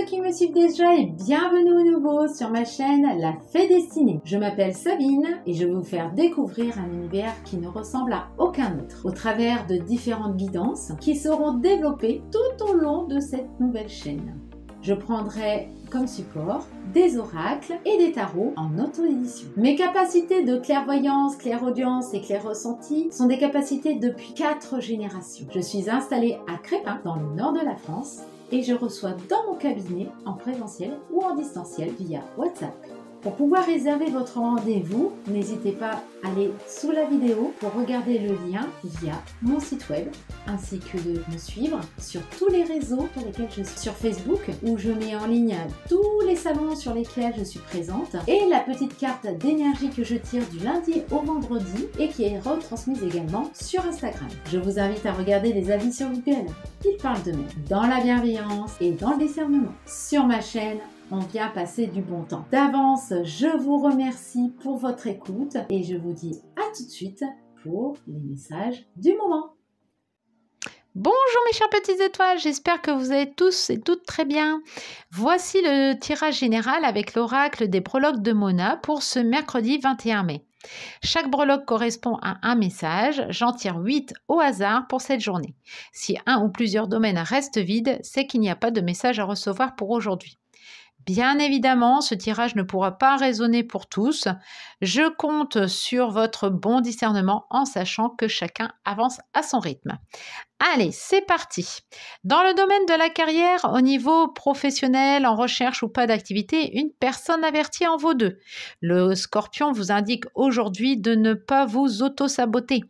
ceux qui me suivent déjà et bienvenue aux nouveaux sur ma chaîne La Fée Destinée. Je m'appelle Sabine et je vais vous faire découvrir un univers qui ne ressemble à aucun autre au travers de différentes guidances qui seront développées tout au long de cette nouvelle chaîne. Je prendrai comme support des oracles et des tarots en auto-édition. Mes capacités de clairvoyance, clairaudience et clair-ressenti sont des capacités depuis 4 générations. Je suis installée à Crépin, dans le nord de la France, et je reçois dans mon cabinet en présentiel ou en distanciel via WhatsApp. Pour pouvoir réserver votre rendez-vous, n'hésitez pas à aller sous la vidéo pour regarder le lien via mon site web, ainsi que de me suivre sur tous les réseaux sur lesquels je suis. Sur Facebook, où je mets en ligne tous les salons sur lesquels je suis présente, et la petite carte d'énergie que je tire du lundi au vendredi et qui est retransmise également sur Instagram. Je vous invite à regarder les avis sur Google. Ils parlent d'eux-mêmes, dans la bienveillance et dans le discernement. Sur ma chaîne, on vient passer du bon temps. D'avance, je vous remercie pour votre écoute et je vous dis à tout de suite pour les messages du moment. Bonjour mes chères petites étoiles, j'espère que vous allez tous et toutes très bien. Voici le tirage général avec l'oracle des breloques de Mona pour ce mercredi 21 mai. Chaque breloque correspond à un message, j'en tire 8 au hasard pour cette journée. Si un ou plusieurs domaines restent vides, c'est qu'il n'y a pas de message à recevoir pour aujourd'hui. Bien évidemment, ce tirage ne pourra pas résonner pour tous. Je compte sur votre bon discernement en sachant que chacun avance à son rythme. Allez, c'est parti. Dans le domaine de la carrière, au niveau professionnel, en recherche ou pas d'activité, une personne avertie en vaut 2. Le Scorpion vous indique aujourd'hui de ne pas vous auto-saboter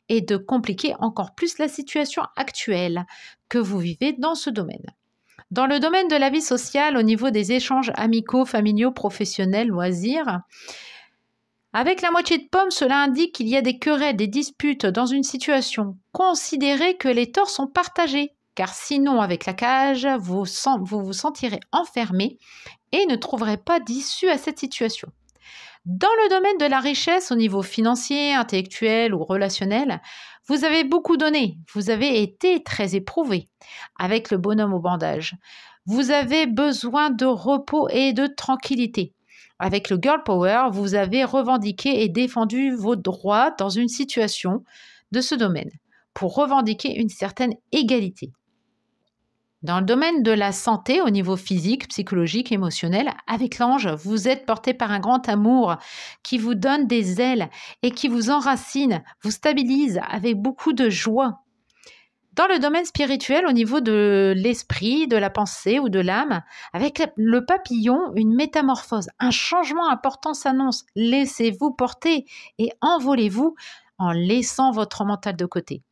et de compliquer encore plus la situation actuelle que vous vivez dans ce domaine. Dans le domaine de la vie sociale, au niveau des échanges amicaux, familiaux, professionnels, loisirs, avec la moitié de pomme, cela indique qu'il y a des querelles, des disputes dans une situation. Considérez que les torts sont partagés, car sinon, avec la cage, vous vous sentirez enfermé et ne trouverez pas d'issue à cette situation. Dans le domaine de la richesse, au niveau financier, intellectuel ou relationnel, vous avez beaucoup donné, vous avez été très éprouvé avec le bonhomme au bandage. Vous avez besoin de repos et de tranquillité. Avec le Girl Power, vous avez revendiqué et défendu vos droits dans une situation de ce domaine pour revendiquer une certaine égalité. Dans le domaine de la santé, au niveau physique, psychologique, émotionnel, avec l'ange, vous êtes porté par un grand amour qui vous donne des ailes et qui vous enracine, vous stabilise avec beaucoup de joie. Dans le domaine spirituel, au niveau de l'esprit, de la pensée ou de l'âme, avec le papillon, une métamorphose, un changement important s'annonce. Laissez-vous porter et envolez-vous en laissant votre mental de côté.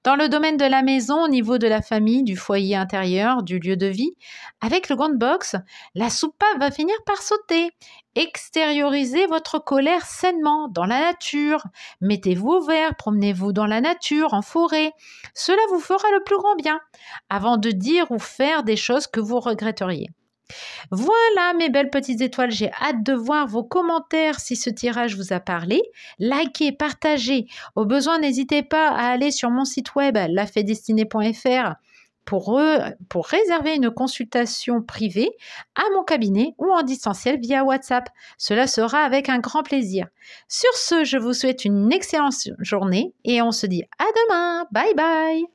Dans le domaine de la maison, au niveau de la famille, du foyer intérieur, du lieu de vie, avec le Grand Box, la soupape va finir par sauter. Extériorisez votre colère sainement dans la nature. Mettez-vous au vert, promenez-vous dans la nature, en forêt. Cela vous fera le plus grand bien, avant de dire ou faire des choses que vous regretteriez. Voilà mes belles petites étoiles, j'ai hâte de voir vos commentaires si ce tirage vous a parlé. Likez, partagez. Au besoin, n'hésitez pas à aller sur mon site web lafedestinée.fr pour réserver une consultation privée à mon cabinet ou en distanciel via WhatsApp. Cela sera avec un grand plaisir. Sur ce, je vous souhaite une excellente journée et on se dit à demain. Bye bye.